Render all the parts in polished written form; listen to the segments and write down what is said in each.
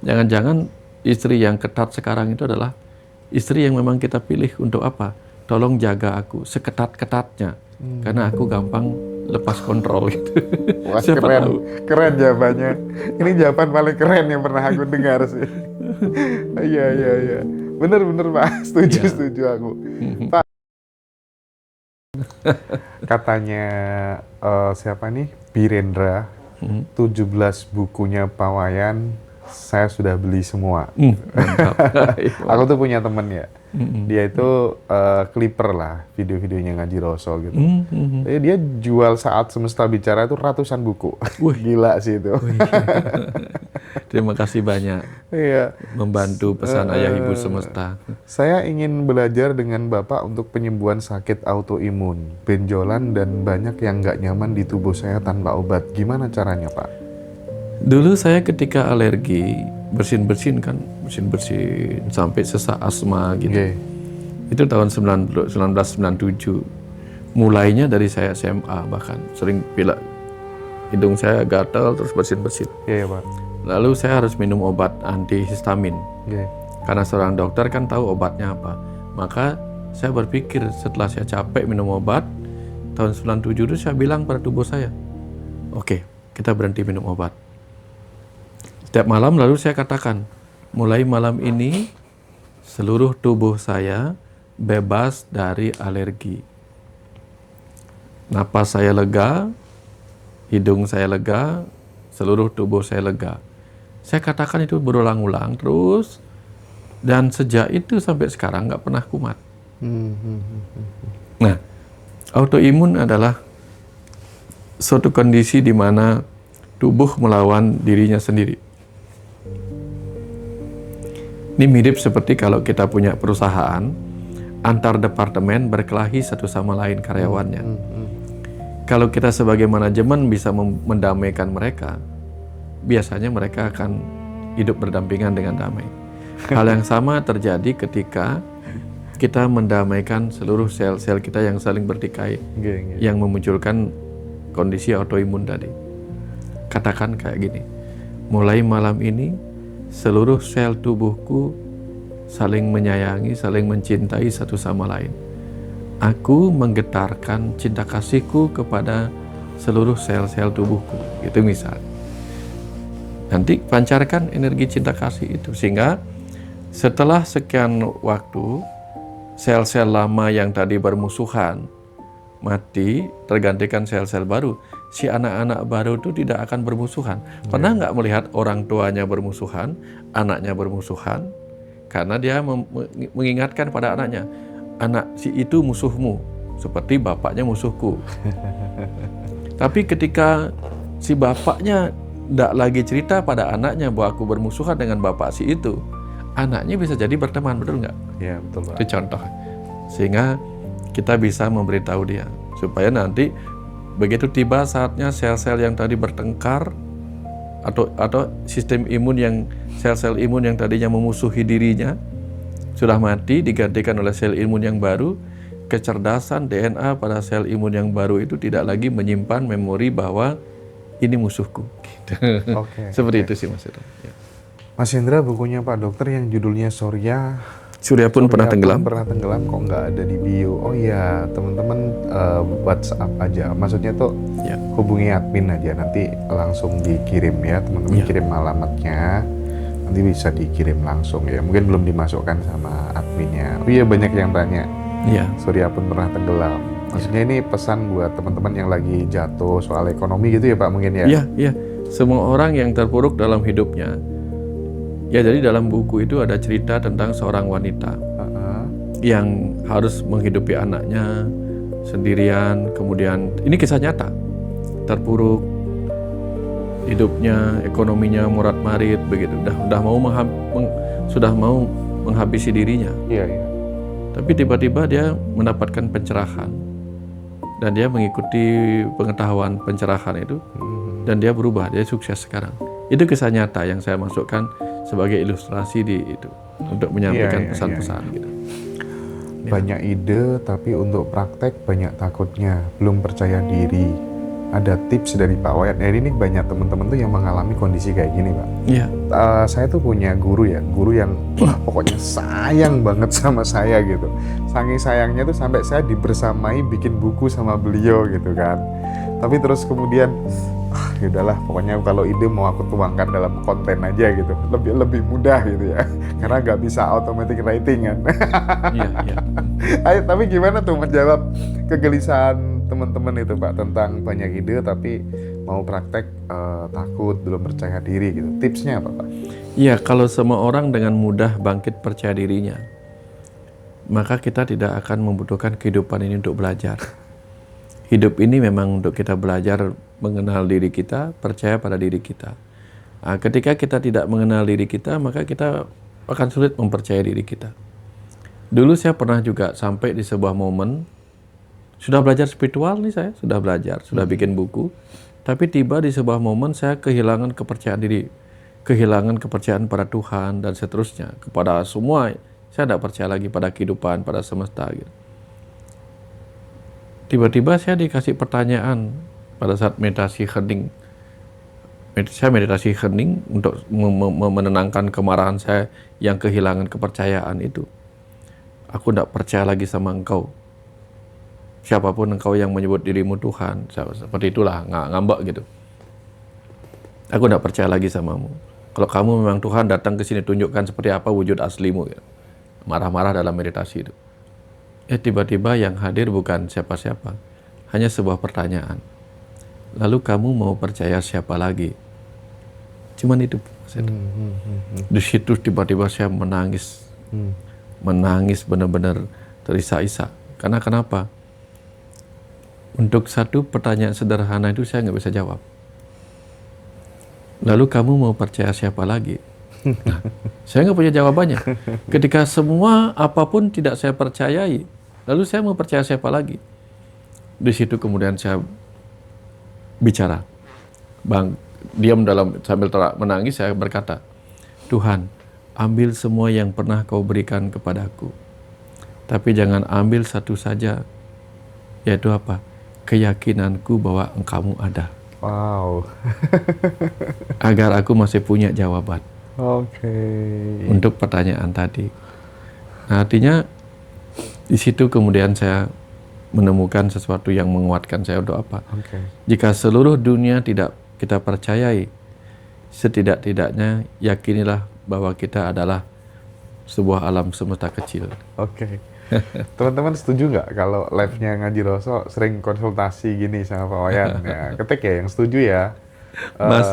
Jangan-jangan istri yang ketat sekarang itu adalah istri yang memang kita pilih untuk apa? Tolong jaga aku seketat-ketatnya, karena aku gampang lepas kontrol gitu. Wah, Siapa keren, tahu. keren jawabannya. Ini jawaban paling keren yang pernah aku dengar sih. Iya, iya, iya. Bener-bener Pak, setuju, Ya. setuju aku. Pak, katanya siapa nih? Birendra, 17 bukunya Pak Wayan, saya sudah beli semua. Mantap. Aku tuh punya temen ya, dia itu clipper lah, video-videonya Ngaji Roso gitu. Dia jual Saat Semesta Bicara itu ratusan buku. Wih. Gila sih itu. Wih. Terima kasih banyak Iya. membantu pesan ayah ibu semesta. Saya ingin belajar dengan Bapak untuk penyembuhan sakit autoimun, benjolan, dan banyak yang nggak nyaman di tubuh saya tanpa obat. Gimana caranya, Pak? Dulu saya ketika alergi, bersin-bersin sampai sesak asma gitu. Oke. Itu tahun 1997. Mulainya dari saya SMA, bahkan sering pilek hidung saya gatal terus bersin-bersin. Iya, Pak. Lalu saya harus minum obat antihistamin. Oke. Karena seorang dokter kan tahu obatnya apa. Maka saya berpikir setelah saya capek minum obat, tahun 97 itu saya bilang pada tubuh saya, oke, kita berhenti minum obat. Setiap malam lalu saya katakan, mulai malam ini seluruh tubuh saya bebas dari alergi. Napas saya lega, hidung saya lega, seluruh tubuh saya lega. Saya katakan itu berulang-ulang terus, dan sejak itu sampai sekarang nggak pernah kumat. Nah, autoimun adalah suatu kondisi di mana tubuh melawan dirinya sendiri. Ini mirip seperti kalau kita punya perusahaan, antar departemen berkelahi satu sama lain karyawannya. Kalau kita sebagai manajemen bisa mendamaikan mereka, biasanya mereka akan hidup berdampingan dengan damai. Hal yang sama terjadi ketika kita mendamaikan seluruh sel-sel kita yang saling bertikai, yang memunculkan kondisi autoimun tadi. Katakan kayak gini, mulai malam ini seluruh sel tubuhku saling menyayangi, saling mencintai satu sama lain. Aku menggetarkan cinta kasihku kepada seluruh sel-sel tubuhku. Itu misal. Nanti pancarkan energi cinta kasih itu. Sehingga setelah sekian waktu, sel-sel lama yang tadi bermusuhan mati, tergantikan sel-sel baru. Si anak-anak baru itu tidak akan bermusuhan. Pernah nggak melihat orang tuanya bermusuhan, anaknya bermusuhan? Karena dia mengingatkan pada anaknya, anak si itu musuhmu, seperti bapaknya musuhku. Tapi ketika si bapaknya tidak lagi cerita pada anaknya bahwa aku bermusuhan dengan bapak si itu, anaknya bisa jadi berteman, betul nggak? Ya, betul, Pak. Itu contoh. Sehingga kita bisa memberitahu dia, supaya nanti begitu tiba saatnya sel-sel yang tadi bertengkar, atau sistem imun yang sel-sel imun yang tadinya memusuhi dirinya sudah mati, digantikan oleh sel imun yang baru. Kecerdasan DNA pada sel imun yang baru itu tidak lagi menyimpan memori bahwa ini musuhku. Gitu. Seperti itu sih Mas Indra. Ya. Mas Indra, bukunya Pak Dokter yang judulnya Surya pun pernah tenggelam. Pernah tenggelam, kok nggak ada di bio? Oh iya, teman-teman WhatsApp aja. Maksudnya tuh hubungi admin aja, nanti langsung dikirim ya. Teman-teman kirim alamatnya, nanti bisa dikirim langsung ya. Mungkin belum dimasukkan sama adminnya. Oh iya, banyak yang tanya. Surya pun pernah tenggelam. Maksudnya ini pesan buat teman-teman yang lagi jatuh soal ekonomi gitu ya Pak, mungkin ya? Iya. Semua orang yang terpuruk dalam hidupnya. Ya, jadi dalam buku itu ada cerita tentang seorang wanita yang harus menghidupi anaknya sendirian. Kemudian ini kisah nyata, terpuruk hidupnya, ekonominya morat-marit begitu. Sudah mau menghabisi dirinya. Iya. Tapi tiba-tiba dia mendapatkan pencerahan dan dia mengikuti pengetahuan pencerahan itu dan dia berubah, dia sukses sekarang. Itu kisah nyata yang saya masukkan sebagai ilustrasi di itu untuk menyampaikan pesan-pesan gitu. Banyak ide tapi untuk praktek banyak takutnya, belum percaya diri. ada tips dari Pak Wayan. Ini banyak teman-teman tuh yang mengalami kondisi kayak gini, Pak. Iya. Saya tuh punya guru yang wah pokoknya sayang banget sama saya gitu. Saking sayangnya tuh sampai saya dibersamai bikin buku sama beliau gitu kan. Tapi terus kemudian ya udahlah, pokoknya kalau ide mau aku tuangkan dalam konten aja gitu, lebih mudah gitu ya, karena nggak bisa automatic writing kan. Iya. Ayo, tapi gimana tuh menjawab kegelisahan teman-teman itu Pak tentang banyak ide tapi mau praktek takut, belum percaya diri gitu. Tipsnya apa Pak? Iya, kalau semua orang dengan mudah bangkit percaya dirinya, maka kita tidak akan membutuhkan kehidupan ini untuk belajar. Hidup ini memang untuk kita belajar mengenal diri kita, percaya pada diri kita. Nah, ketika kita tidak mengenal diri kita, maka kita akan sulit mempercayai diri kita. Dulu saya pernah juga sampai di sebuah momen, sudah belajar spiritual nih saya, sudah belajar, sudah bikin buku, tapi tiba di sebuah momen saya kehilangan kepercayaan diri, kehilangan kepercayaan pada Tuhan dan seterusnya, kepada semua. Saya tidak percaya lagi pada kehidupan, pada semesta gitu. Tiba-tiba saya dikasih pertanyaan pada saat meditasi hening. Saya meditasi hening untuk menenangkan kemarahan saya yang kehilangan kepercayaan itu. Aku tidak percaya lagi sama engkau. Siapapun engkau yang menyebut dirimu Tuhan, seperti itulah, ngambek gitu. Aku tidak percaya lagi samamu. Kalau kamu memang Tuhan, datang ke sini tunjukkan seperti apa wujud aslimu. Gitu. Marah-marah dalam meditasi itu. Tiba-tiba yang hadir bukan siapa-siapa, hanya sebuah pertanyaan. Lalu kamu mau percaya siapa lagi? Cuman itu. Di situ tiba-tiba saya menangis. Menangis benar-benar terisak-isak. Karena kenapa? Untuk satu pertanyaan sederhana itu saya nggak bisa jawab. Lalu kamu mau percaya siapa lagi? Nah, saya nggak punya jawabannya. Ketika semua apapun tidak saya percayai, lalu saya mau percaya siapa lagi? Di situ kemudian saya bicara. Diam sambil menangis, saya berkata, Tuhan, ambil semua yang pernah kau berikan kepadaku. Tapi jangan ambil satu saja, yaitu apa? Keyakinanku bahwa engkau ada. Wow. Agar aku masih punya jawaban. Oke. Untuk pertanyaan tadi. Nah, artinya di situ kemudian saya menemukan sesuatu yang menguatkan saya untuk apa? Jika seluruh dunia tidak kita percayai, setidak-tidaknya yakinilah bahwa kita adalah sebuah alam semesta kecil. Oke. Teman-teman setuju nggak kalau live-nya Ngaji Roso sering konsultasi gini sama Pak Wayan? Ya, ketik ya yang setuju ya. Mas,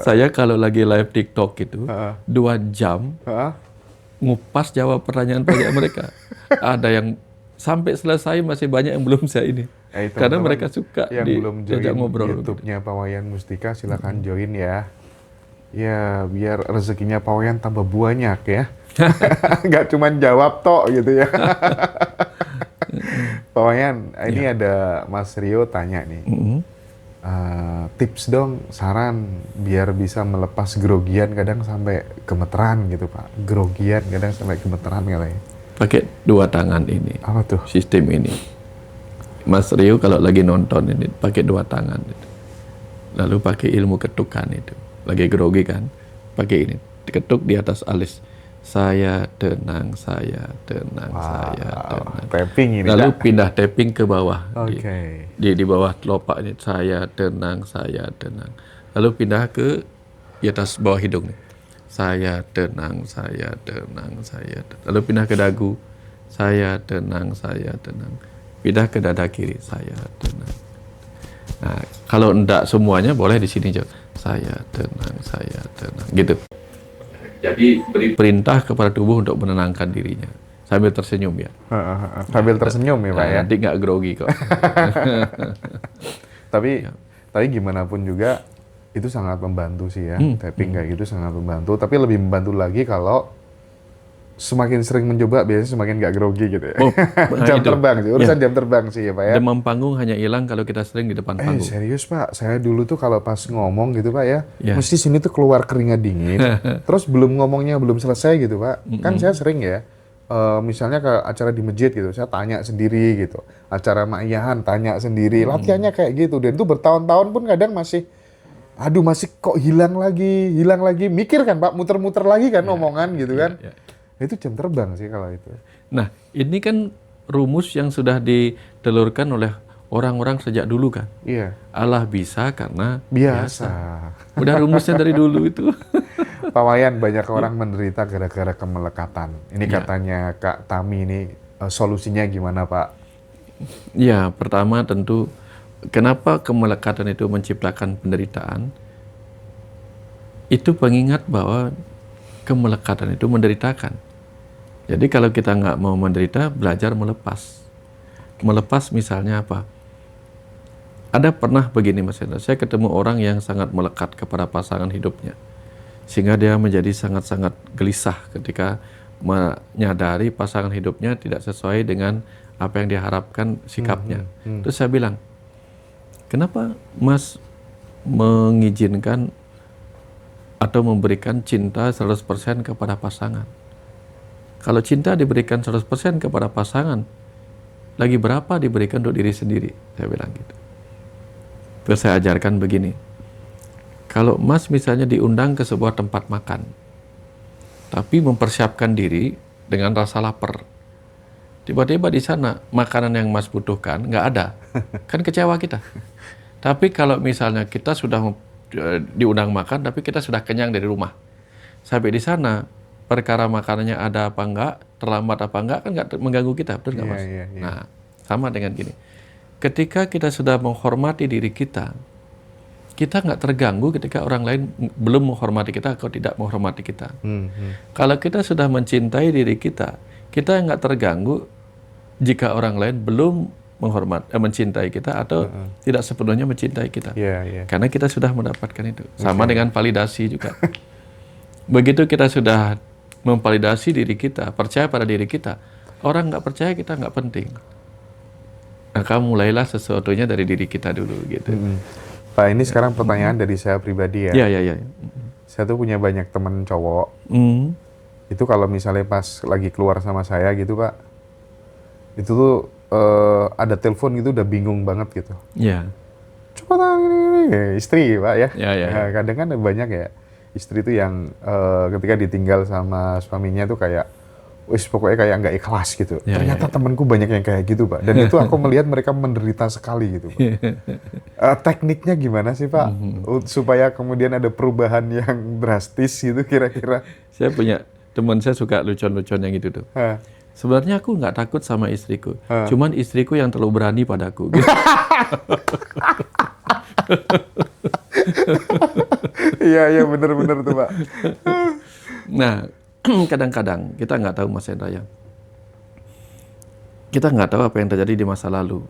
saya kalau lagi live TikTok itu 2 jam ngupas jawab pertanyaan mereka. Ada yang sampai selesai masih banyak yang belum saya ini. Karena mereka suka yang belum join ngobrol. YouTube-nya Pak Wayan Mustika, silakan join ya. Ya, biar rezekinya Pak Wayan tambah banyak ya. Nggak cuma jawab tok gitu ya. Pak Wayan, ini ada Mas Rio tanya nih. Tips dong, saran biar bisa melepas grogian kadang sampai gemeteran gitu Pak. Grogian kadang sampai gemeteran katanya. Pakai 2 tangan ini. Apa tuh? Sistem ini. Mas Rio kalau lagi nonton ini pakai 2 tangan itu. Lalu pakai ilmu ketukan itu. Lagi grogi kan? Pakai ini. Diketuk di atas alis. Saya tenang, saya tenang, saya tenang. Tapping ini. Lalu pindah tapping ke bawah. Oke. Di bawah telopak ini. Saya tenang, saya tenang. Lalu pindah ke di atas bawah hidung nih. Saya tenang, saya tenang, saya tenang. Lalu pindah ke dagu. Saya tenang, saya tenang. Pindah ke dada kiri. Saya tenang. Nah, kalau enggak semuanya boleh di sini juga. Saya tenang, saya tenang. Gitu. Jadi beri perintah kepada tubuh untuk menenangkan dirinya. Sambil tersenyum ya. Sambil tersenyum ya Pak ya. Nanti nggak grogi kok. Tapi gimana pun juga itu sangat membantu sih ya. Tapping kayak gitu sangat membantu. Tapi lebih membantu lagi kalau semakin sering mencoba biasanya semakin nggak grogi gitu ya. Jam terbang sih, urusan jam terbang sih ya Pak ya. Demam panggung hanya hilang kalau kita sering di depan panggung. Serius Pak, saya dulu tuh kalau pas ngomong gitu Pak ya, mesti sini tuh keluar keringat dingin. Terus belum ngomongnya belum selesai gitu Pak. Kan saya sering ya, misalnya ke acara di masjid gitu, saya tanya sendiri gitu. Acara maiyahan tanya sendiri. Latihannya kayak gitu. Dan itu bertahun-tahun pun kadang masih, aduh masih kok hilang lagi. Mikir kan Pak, muter-muter lagi kan omongan gitu kan. Itu jam terbang sih kalau itu. Nah, ini kan rumus yang sudah ditelurkan oleh orang-orang sejak dulu kan. Iya. Allah bisa karena Biasa. Udah rumusnya dari dulu itu. Pak Wayan, banyak orang menderita gara-gara kemelekatan. Ini katanya Kak Tami ini, solusinya gimana Pak? Ya, pertama tentu kenapa kemelekatan itu menciptakan penderitaan? Itu pengingat bahwa kemelekatan itu menderitakan. Jadi kalau kita nggak mau menderita, belajar melepas. Melepas misalnya apa? Ada pernah begini Mas Hendra, saya ketemu orang yang sangat melekat kepada pasangan hidupnya. Sehingga dia menjadi sangat-sangat gelisah ketika menyadari pasangan hidupnya tidak sesuai dengan apa yang diharapkan sikapnya. Terus saya bilang, kenapa Mas mengizinkan atau memberikan cinta 100% kepada pasangan? Kalau cinta diberikan 100% kepada pasangan, lagi berapa diberikan untuk diri sendiri? Saya bilang gitu. Terus saya ajarkan begini, kalau Mas misalnya diundang ke sebuah tempat makan, tapi mempersiapkan diri dengan rasa lapar, tiba-tiba di sana makanan yang Mas butuhkan nggak ada, kan kecewa kita. Tapi kalau misalnya kita sudah diundang makan, tapi kita sudah kenyang dari rumah, sampai di sana perkara makanannya ada apa enggak, terlambat apa enggak, kan nggak mengganggu kita, betul nggak Mas? Nah, sama dengan gini. Ketika kita sudah menghormati diri kita nggak terganggu ketika orang lain belum menghormati kita atau tidak menghormati kita. Kalau kita sudah mencintai diri kita nggak terganggu jika orang lain belum mencintai kita atau tidak sepenuhnya mencintai kita. Karena kita sudah mendapatkan itu. Sama dengan validasi juga. Begitu kita sudah memvalidasi diri kita, percaya pada diri kita, orang nggak percaya kita nggak penting. Maka mulailah sesuatunya dari diri kita dulu gitu. Pak, ini sekarang pertanyaan dari saya pribadi ya. Iya. Saya tuh punya banyak temen cowok. Itu kalau misalnya pas lagi keluar sama saya gitu Pak, itu tuh ada telepon gitu udah bingung banget gitu. Iya. Coba ini istri Pak ya. Iya. Kadang kan banyak ya istri tuh yang ketika ditinggal sama suaminya tuh kayak wis pokoknya kayak nggak ikhlas gitu. Ternyata temanku banyak yang kayak gitu Pak. Dan itu aku melihat mereka menderita sekali gitu Pak. Tekniknya gimana sih Pak? Supaya kemudian ada perubahan yang drastis gitu kira-kira. Saya punya teman saya suka lucon-lucon yang gitu tuh. Sebenarnya aku nggak takut sama istriku. Cuman istriku yang terlalu berani padaku. Gitu. Iya bener-bener tuh Pak. Nah, kadang-kadang kita nggak tahu Mas Hendra ya. Kita nggak tahu apa yang terjadi di masa lalu.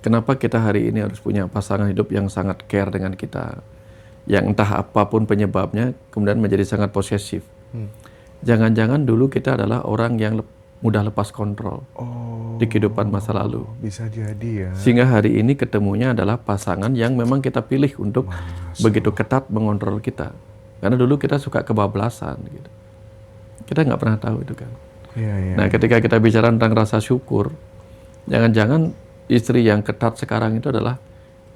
Kenapa kita hari ini harus punya pasangan hidup yang sangat care dengan kita, yang entah apapun penyebabnya kemudian menjadi sangat posesif. Jangan-jangan dulu kita adalah orang yang mudah lepas kontrol di kehidupan masa lalu. Bisa jadi ya. Sehingga hari ini ketemunya adalah pasangan yang memang kita pilih untuk begitu ketat mengontrol kita. Karena dulu kita suka kebablasan gitu. Kita nggak pernah tahu itu kan. Nah, ketika kita bicara tentang rasa syukur, jangan-jangan istri yang ketat sekarang itu adalah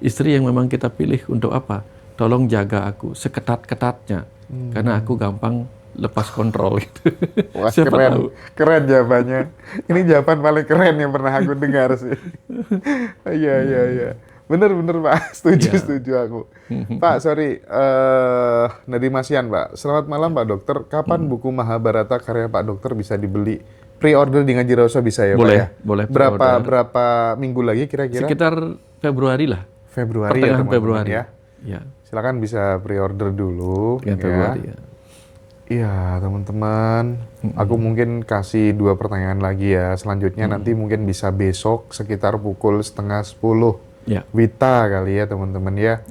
istri yang memang kita pilih untuk apa? Tolong jaga aku seketat-ketatnya, karena aku gampang lepas kontrol gitu. Wah, keren jawabannya. Ini jawaban paling keren yang pernah aku dengar sih. Iya. Bener Pak, setuju aku. Pak, sorry, Nadi Masian Pak. Selamat malam Pak Dokter. Kapan buku Mahabharata karya Pak Dokter bisa dibeli? Pre-order di Ngaji Roso bisa ya Pak ya? Boleh. Berapa minggu lagi kira-kira? Sekitar Februari lah. Februari ya teman-teman Februari ya. Silakan bisa pre-order dulu. Februari ya. Iya teman-teman, aku mungkin kasih 2 pertanyaan lagi ya. Selanjutnya nanti mungkin bisa besok sekitar pukul 9:30. Wita kali ya teman-teman ya.